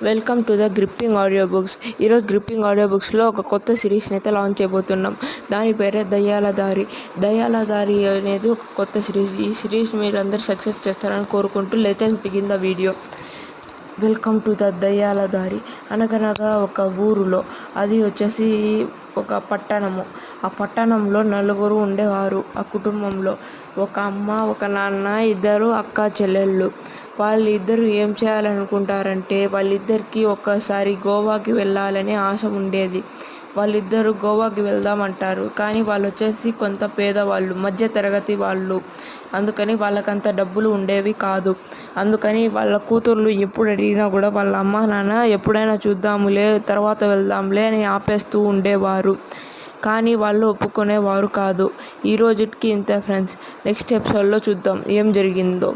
Welcome to the gripping audio books. ఈరోజు gripping audio బుక్స్లో ఒక కొత్త సిరీస్ని అయితే లాంచ్ చేయబోతున్నాం. దాని పేరే దయ్యాల దారి. దయ్యాల దారి అనేది ఒక కొత్త సిరీస్. ఈ సిరీస్ మీరందరూ సక్సెస్ చేస్తారని కోరుకుంటూ let's begin the video. Welcome to the దయ్యాల దారి. అనగనగా ఒక ఊరిలో, అది వచ్చేసి ఒక పట్టణము. ఆ పట్టణంలో నలుగురు ఉండేవారు. ఆ కుటుంబంలో ఒక అమ్మ, ఒక నాన్న, ఇద్దరు అక్క చెల్లెళ్ళు. వాళ్ళిద్దరూ ఏం చేయాలనుకుంటారంటే, వాళ్ళిద్దరికీ ఒక్కసారి గోవాకి వెళ్ళాలని ఆశ ఉండేది. వాళ్ళిద్దరూ గోవాకి వెళ్దామంటారు. కానీ వాళ్ళు వచ్చేసి కొంత పేదవాళ్ళు, మధ్య తరగతి వాళ్ళు. అందుకని వాళ్ళకంత డబ్బులు ఉండేవి కాదు. అందుకని వాళ్ళ కూతుర్లు ఎప్పుడు అడిగినా కూడా వాళ్ళ అమ్మ నాన్న ఎప్పుడైనా చూద్దాములే, తర్వాత వెళ్దాంలే అని ఆపేస్తూ ఉండేవారు. కానీ వాళ్ళు ఒప్పుకునేవారు కాదు. ఈ రోజుకి ఇంతే ఫ్రెండ్స్. నెక్స్ట్ ఎపిసోడ్లో చూద్దాం ఏం జరిగిందో.